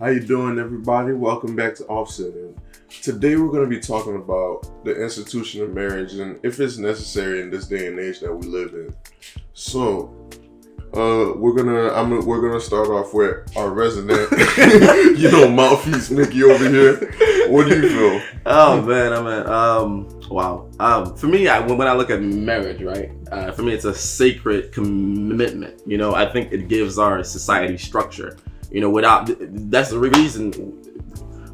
How you doing, everybody? Welcome back to OffCentered. Today we're going to be talking about the institution of marriage and if it's necessary in this day and age that we live in. So, we're gonna start off with our resident, mouthpiece Micky over here. What do you feel? Oh man, wow. For me, when I look at marriage, right? For me, it's a sacred commitment. I think it gives our society structure. That's the reason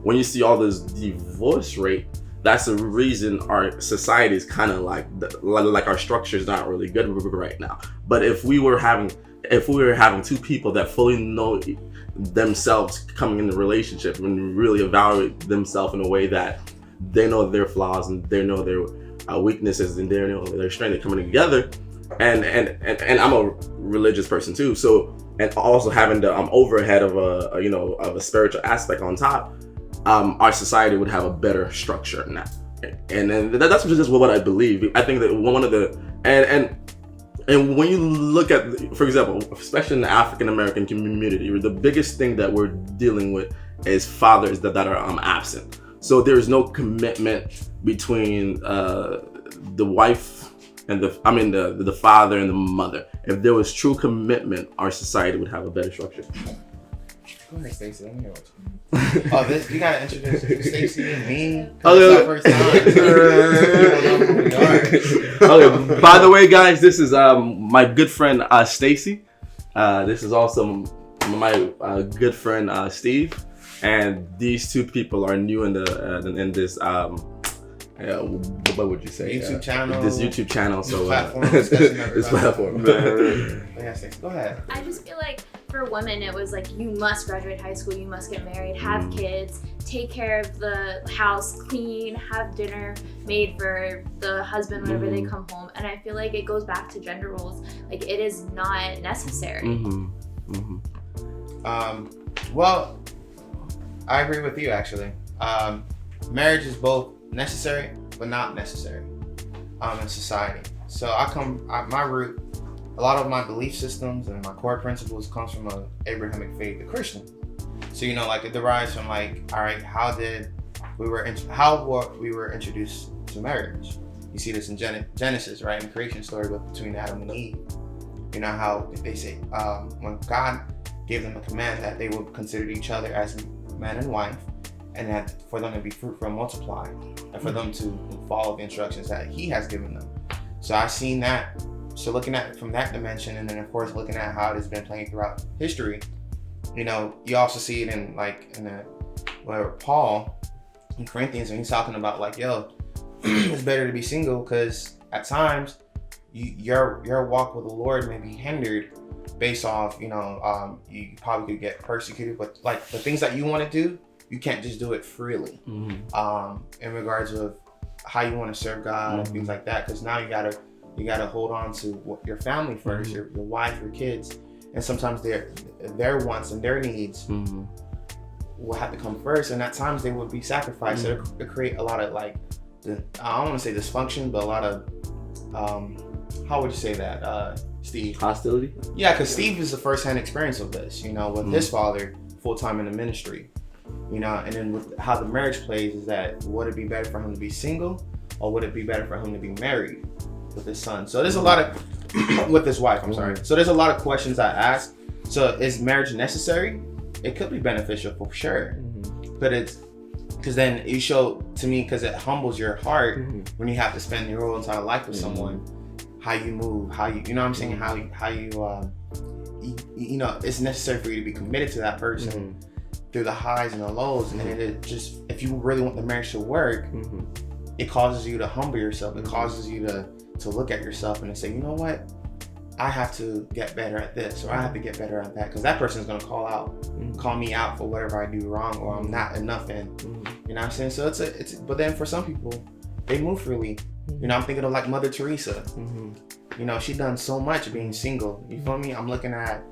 when you see all this divorce rate, that's the reason our society is kind of like our structure is not really good right now. But if we were having two people that fully know themselves coming in the relationship and really evaluate themselves in a way that they know their flaws and they know their weaknesses and they know their strength, coming together, and I'm a religious person too, so and also having the overhead of a spiritual aspect on top, our society would have a better structure in that. And that's just what I believe. I think that one of the and when you look at, for example, especially in the African American community, the biggest thing that we're dealing with is fathers that are absent. So there is no commitment between the wife and the father and the mother. If there was true commitment, our society would have a better structure. Go ahead, Staci. Let me hear what you you gotta introduce Staci and me. Okay. Okay. By the way, guys, this is my good friend Staci. This is also my good friend Steve, and these two people are new in this what would you say? YouTube channel. This YouTube channel. So this platform. Go ahead. I just feel like for women, it was like, you must graduate high school, you must get married, have kids, take care of the house, clean, have dinner made for the husband whenever they come home. And I feel like it goes back to gender roles. Like, it is not necessary. Well, I agree with you, actually. Marriage is both necessary but not necessary in society. So my root, a lot of my belief systems and my core principles comes from a Abrahamic faith, a Christian. So it derives from how we were introduced to marriage. You see this in Genesis, right, in the creation story between Adam and Eve. You know how they say when God gave them a command that they would consider each other as man and wife, and that for them to be fruitful and multiply, and for them to follow the instructions that He has given them. So I've seen that. So looking at it from that dimension, and then of course looking at how it has been playing throughout history, you also see it in where Paul in Corinthians, when he's talking about it's better to be single because at times your walk with the Lord may be hindered based off you probably could get persecuted, but the things that you want to do, you can't just do it freely. In regards of how you want to serve God and things like that, because now you gotta hold on to your family first, your wife, your kids, and sometimes their wants and their needs will have to come first, and at times they will be sacrificed. So it create a lot of I don't want to say dysfunction, but a lot of how would you say that, Steve? Hostility. Yeah, because Steve is the first-hand experience of this. With his father full-time in the ministry. And then with how the marriage plays is that would it be better for him to be single, or would it be better for him to be married with his son? So there's a lot of with his wife. I'm sorry. So there's a lot of questions I ask. So is marriage necessary? It could be beneficial for sure, but it's because then you show to me, because it humbles your heart when you have to spend your whole entire life with someone. How you move, how you know what I'm saying, how you it's necessary for you to be committed to that person. Through the highs and the lows, and it just, if you really want the marriage to work, it causes you to humble yourself. It causes you to look at yourself and to say, you know what, I have to get better at this, or I have to get better at that, because that person is going to call me out for whatever I do wrong, or I'm not enough in. You know what I'm saying? So it's but then for some people, they move freely. I'm thinking of Mother Teresa. She done so much being single. You feel me? I'm looking at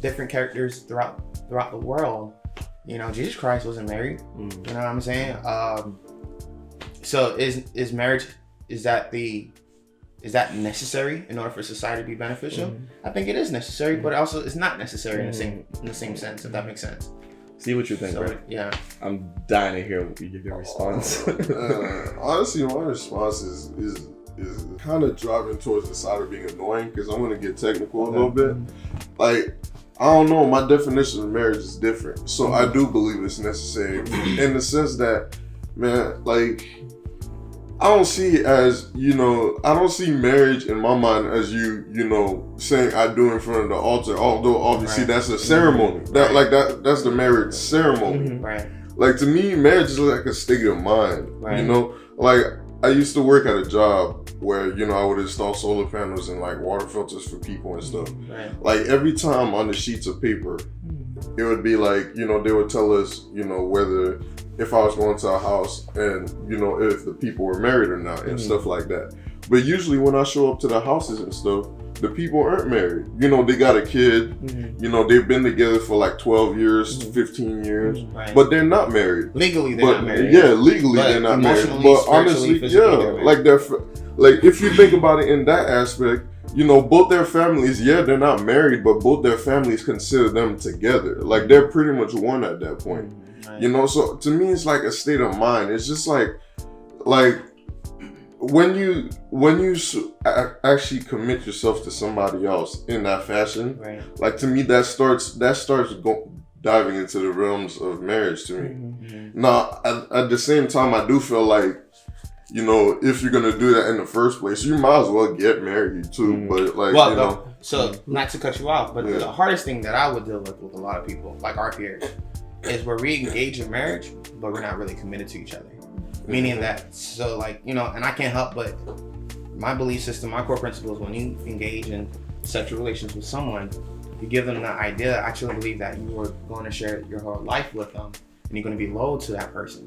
different characters throughout the world. Jesus Christ wasn't married. You know what I'm saying? So is marriage, is that necessary in order for society to be beneficial? I think it is necessary, but also it's not necessary in the same sense, if that makes sense. See what you think, So, bro. yeah. I'm dying to hear your response. Honestly, my response is kind of driving towards the side of being annoying because I'm gonna get technical a little bit. Like, I don't know, my definition of marriage is different. So I do believe it's necessary in the sense that, man, like, I don't see it as, I don't see marriage in my mind as you saying I do in front of the altar, although obviously that's a ceremony. That's the marriage ceremony. Right. Like, to me, marriage is like a state of mind, Right. Like, I used to work at a job where, I would install solar panels and like water filters for people and stuff. Right. Like, every time on the sheets of paper, it would be like, they would tell us, whether if I was going to a house and, if the people were married or not and stuff like that. But usually when I show up to the houses and stuff, the people aren't married. They got a kid, they've been together for like 12 years, 15 years, Right. but they're not married. Legally, they're not married. Yeah, legally But they're not married. emotionally, But honestly, spiritually, physically, they're married. like if you think about it in that aspect, both their families, they're not married, but both their families consider them together. Like, they're pretty much one at that point. Right. So to me, it's like a state of mind. It's just like when you actually commit yourself to somebody else in that fashion, Right. like, to me, that starts diving into the realms of marriage to me. Now, at the same time, I do feel like, if you're gonna do that in the first place, you might as well get married too. But like, so not to cut you off, but Yeah. the hardest thing that I would deal with a lot of people, like our peers, is where we engage in marriage, but we're not really committed to each other. Meaning that, so like, and I can't help but my belief system, my core principle is when you engage in sexual relations with someone, you give them the idea. I actually believe that you are going to share your whole life with them, and you're going to be loyal to that person.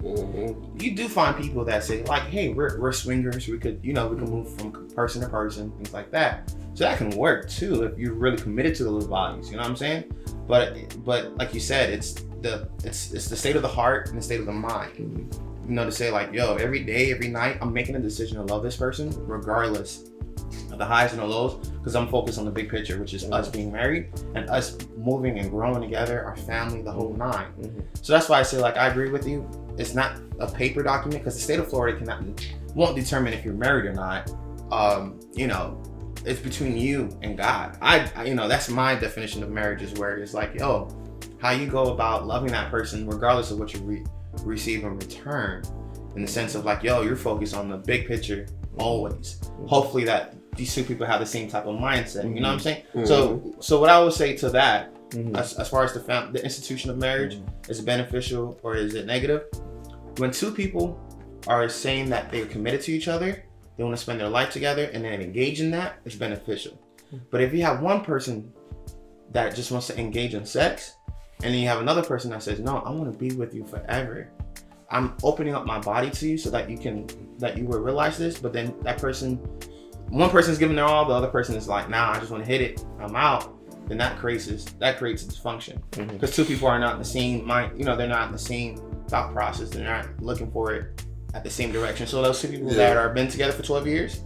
You do find people that say like, hey, we're swingers. We could, we can move from person to person, things like that. So that can work too if you're really committed to those values. You know what I'm saying? But like you said, it's the state of the heart and the state of the mind. To say like, yo, every day, every night, I'm making a decision to love this person, regardless of the highs and the lows, because I'm focused on the big picture, which is us being married and us moving and growing together, our family, the whole nine. So that's why I say, like, I agree with you. It's not a paper document, because the state of Florida won't determine if you're married or not. It's between you and God. That's my definition of marriage, is where it's like, yo, how you go about loving that person, regardless of what you receive in return, in the sense of like, yo, you're focused on the big picture always. Hopefully that these two people have the same type of mindset. You know what I'm saying? So what I would say to that, as far as the institution of marriage, is it beneficial or is it negative? When two people are saying that they're committed to each other, they want to spend their life together, and then engage in that, it's beneficial. But if you have one person that just wants to engage in sex, and then you have another person that says, no, I want to be with you forever. I'm opening up my body to you so that you will realize this. But then one person's giving their all, the other person is like, nah, I just want to hit it, I'm out. Then that creates a dysfunction. Because two people are not in the same mind, they're not in the same thought process. They're not looking for it at the same direction. So those two people that are been together for 12 years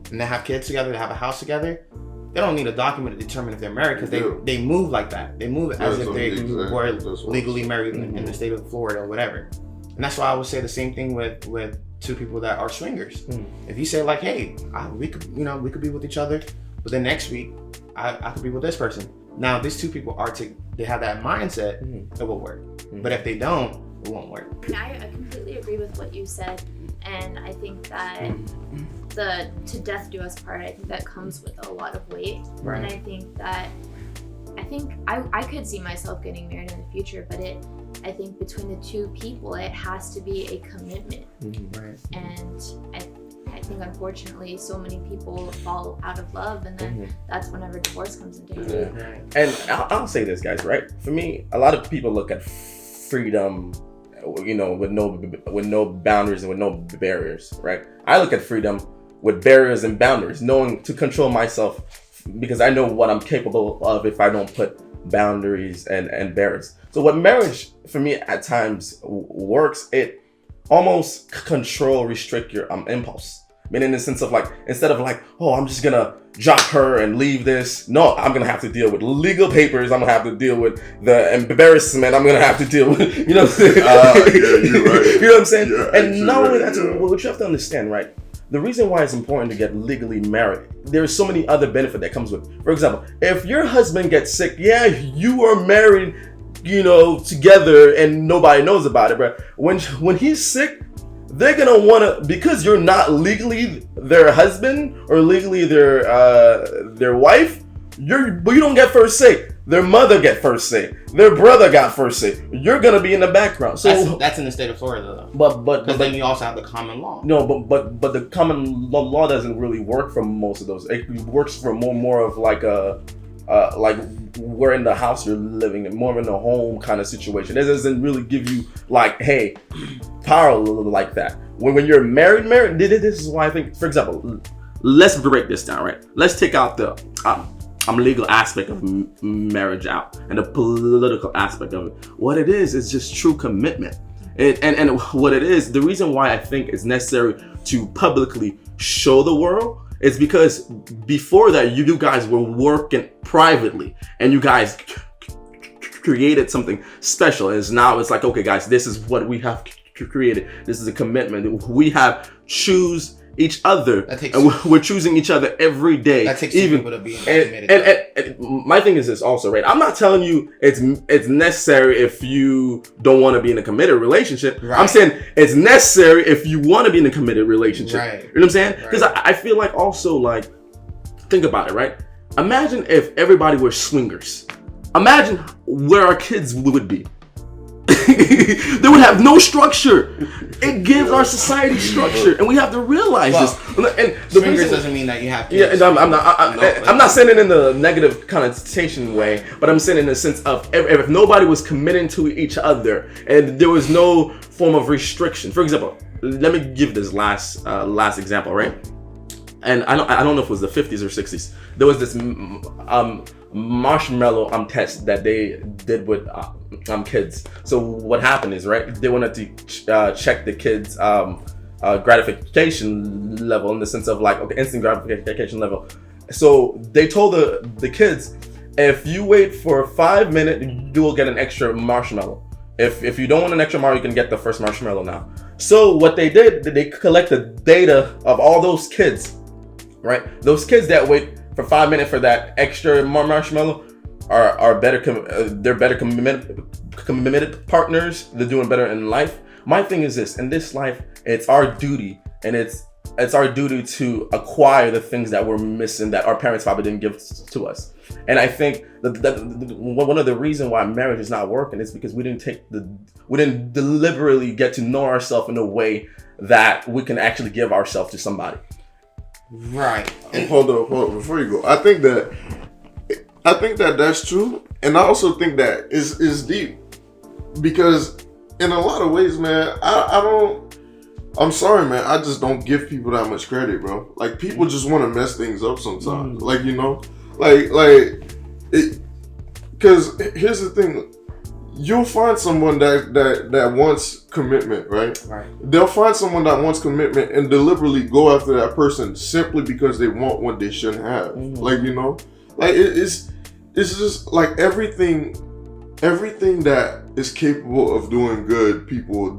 and they have kids together, they have a house together, they don't need a document to determine if they're married, because they move like that. They move as if they were legally married in the state of Florida or whatever. And that's why I would say the same thing with two people that are swingers. If you say like, hey, we could be with each other, but then next week I could be with this person. Now these two people they have that mindset, it will work. But if they don't, it won't work. I completely agree with what you said, and I think that the to death do us part, I think that comes with a lot of weight. Right. And I think I could see myself getting married in the future, but I think between the two people, it has to be a commitment. Right. And I think unfortunately so many people fall out of love, and then that's whenever divorce comes into play. Right. And I'll say this, guys, right? For me, a lot of people look at freedom, with no boundaries and with no barriers, right? I look at freedom with barriers and boundaries, knowing to control myself, because I know what I'm capable of if I don't put boundaries and barriers. So what marriage for me at times works, it almost restrict your impulse. meaning in the sense of like, instead of like, oh, I'm just gonna drop her and leave this. No, I'm gonna have to deal with legal papers. I'm gonna have to deal with the embarrassment. I'm gonna have to deal with, you know what I'm saying? Yeah, you're right. You know what I'm saying? You're And not only that, yeah. what you have to understand, right? The reason why it's important to get legally married, there's so many other benefits that comes with it. For example, if your husband gets sick, yeah, you are married, you know, together and nobody knows about it, but when he's sick, they're gonna wanna, because you're not legally their husband or legally their wife, but you don't get first say. Their mother get first say. Their brother got first say. You're gonna be in the background. So that's in the state of Florida though. But then you also have the common law. No, but the common law doesn't really work for most of those. It works for more of like a like we're in the house you're living in, more in a home kind of situation. It doesn't really give you like, hey, power like that. When you're married, this is why I think, for example, let's break this down, right? Let's take out the legal aspect of marriage out and the political aspect of it. What it is just true commitment. And what it is, the reason why I think it's necessary to publicly show the world is because before that, you guys were working privately and you guys created something special. And now it's like, okay, guys, this is what we have created. This is a commitment. We have choose each other, and we're choosing each other every day. That takes even people to be committed. And my thing is this also, right? I'm not telling you it's necessary if you don't want to be in a committed relationship. Right. I'm saying it's necessary if you want to be in a committed relationship. Right. You know what I'm saying? Because I feel like also, like, think about it, right? Imagine if everybody were swingers. Imagine where our kids would be. They would have no structure. It gives our society structure, and we have to realize this. And the swingers doesn't mean that you have to. Yeah, I'm not saying it in the negative connotation way, but I'm saying in the sense of if nobody was committing to each other and there was no form of restriction. For example, let me give this last example, right? And I don't know if it was the 50s or 60s. There was this marshmallow test that they did with kids. So what happened is, right, they wanted to check the kids' gratification level in the sense of like, okay, instant gratification level. So they told the kids, if you wait for 5 minutes, you will get an extra marshmallow. If you don't want an extra marshmallow, you can get the first marshmallow now. So what they did, they collected data of all those kids, right? Those kids that wait for 5 minutes for that extra marshmallow are better. They're better committed partners. They're doing better in life. My thing is this: in this life, it's our duty, and it's our duty to acquire the things that we're missing that our parents probably didn't give to us. And I think that one of the reasons why marriage is not working is because we didn't deliberately get to know ourselves in a way that we can actually give ourselves to somebody. Right. Hold on. Before you go, I think that that's true, and I also think that is deep, because in a lot of ways, man, I'm sorry, man, I just don't give people that much credit, bro. Like, people just want to mess things up sometimes. Like, you know, like it. Because here's the thing. You'll find someone that wants commitment, right? Right. They'll find someone that wants commitment and deliberately go after that person simply because they want what they shouldn't have. Like, you know, like it's just like everything that is capable of doing good, people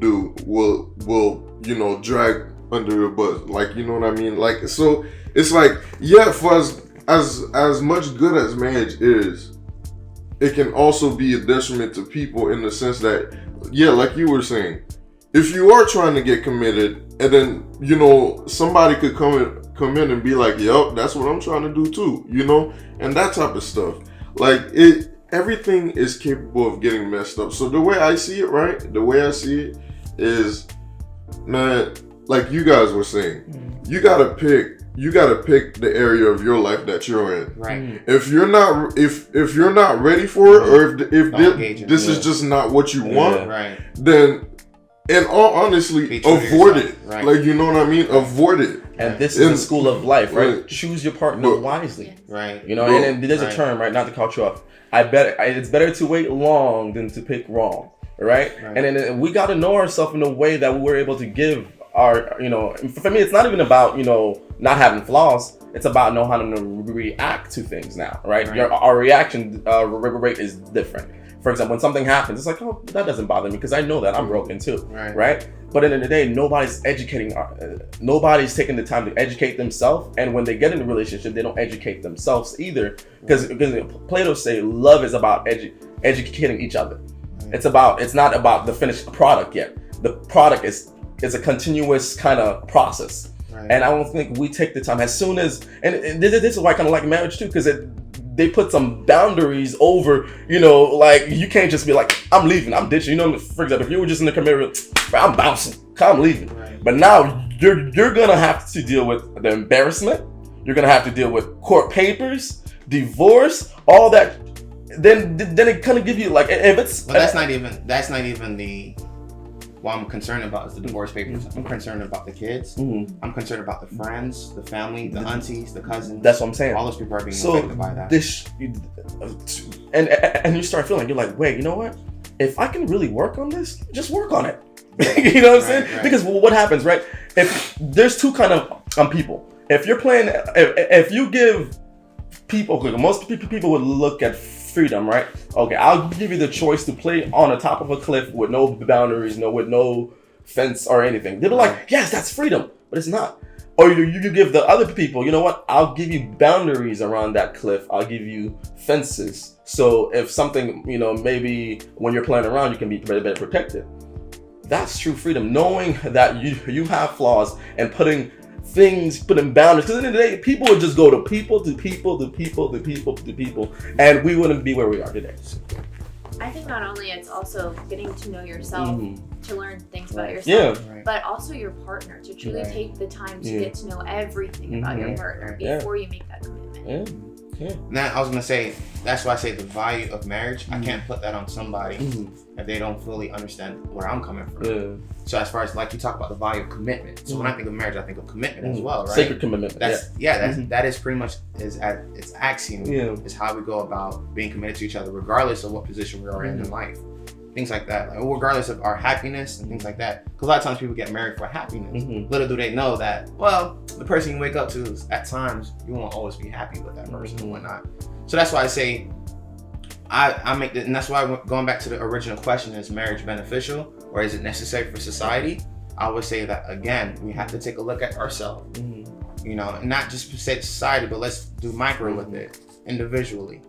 will you know, drag under the bus. Like, you know what I mean? Like, so it's like, yeah, for as much good as marriage is, it can also be a detriment to people in the sense that, yeah, like you were saying, if you are trying to get committed and then, you know, somebody could come in and be like, yep, that's what I'm trying to do too, you know, and that type of stuff. Like, everything is capable of getting messed up. So the way I see it, right, the way I see it is, man, like you guys were saying, you gotta pick the area of your life that you're in. Right. If you're not ready for it, or if this is just not what you want, right, then in all honesty, avoid it. Right. Like, you know what I mean? Avoid it. And this is the school of life, right? Choose your partner wisely. Right. You know, and there's a term, right? Not to cut you off. It's better to wait long than to pick wrong. Right? And then we got to know ourselves in a way that we're able to give are, for me, it's not even about, not having flaws. It's about knowing how to react to things now, right? Our reaction rate is different. For example, when something happens, it's like, oh, that doesn't bother me because I know that I'm broken too, right? But at the end of the day, nobody's nobody's taking the time to educate themselves. And when they get in a relationship, they don't educate themselves either. Because Plato say love is about educating each other. It's not about the finished product yet. The product is a continuous kind of process. And I don't think we take the time as soon as, and this is why I kind of like marriage too, because they put some boundaries over, like you can't just be like, I'm leaving, I'm ditching. For example, if you were just in the commitment, I'm bouncing, I'm leaving. But now you're gonna have to deal with the embarrassment. You're gonna have to deal with court papers, divorce, all that. Then it kind of give you like, if it's. But that's not even the. What I'm concerned about is the divorce papers. I'm concerned about the kids. I'm concerned about the friends, the family, the aunties, the cousins. That's what I'm saying. All those people are being affected by that. And you start feeling, you're like, wait, you know what? If I can really work on this, just work on it. You know what I'm saying? Because what happens, right? If there's two kind of people. If you're playing, if you give people, most people would look at freedom, right? Okay, I'll give you the choice to play on the top of a cliff with no boundaries, with no fence or anything. They'll be like, yes, that's freedom, but it's not. Or you give the other people, you know what? I'll give you boundaries around that cliff. I'll give you fences. So if something, maybe when you're playing around, you can be better protected. That's true freedom, knowing that you have flaws and putting boundaries. Because at the end of the day, people would just go to people, and we wouldn't be where we are today. I think not only it's also getting to know yourself, to learn things about yourself, but also your partner, to truly take the time to get to know everything about your partner before you make that commitment. Now, I was gonna say, that's why I say the value of marriage. I can't put that on somebody if they don't fully understand where I'm coming from. So as far as like you talk about the value of commitment. So when I think of marriage, I think of commitment as well, right? Sacred commitment. That is pretty much its axiom is how we go about being committed to each other, regardless of what position we are in life. Things like that, like regardless of our happiness and things like that. Because a lot of times people get married for happiness. Little do they know that, well, the person you wake up to is, at times you won't always be happy with that person and whatnot. So that's why I say, I make and that's why going back to the original question, is marriage beneficial or is it necessary for society? I would say that again, we have to take a look at ourselves, and not just say society, but let's do micro with it individually.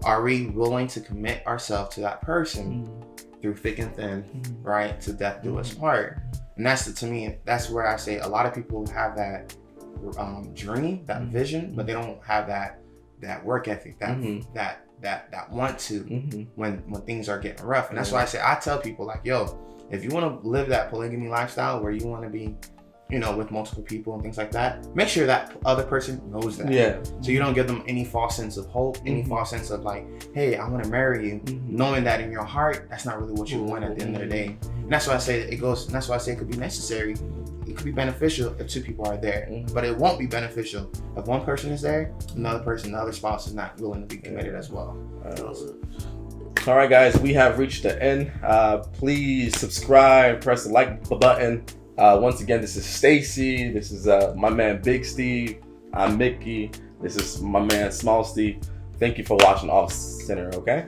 Are we willing to commit ourselves to that person through thick and thin, right? To death do us part. And to me, that's where I say a lot of people have that dream, that vision, but they don't have that work ethic, that want to when things are getting rough. And that's why I tell people like, yo, if you want to live that polygamy lifestyle where you want to be, with multiple people and things like that, make sure that other person knows that. So you don't give them any false sense of hope, any false sense of like, hey, I want to marry you, knowing that in your heart, that's not really what you want at the end of the day. And that's why I say it goes, and that's why I say it could be necessary. It could be beneficial if two people are there, but it won't be beneficial if one person is there, the other spouse is not willing to be committed as well. All right, guys, we have reached the end. Please subscribe, press the like button. Once again, this is Staci. This is my man Big Steve. I'm Micky. This is my man Small Steve. Thank you for watching OffCentered, okay?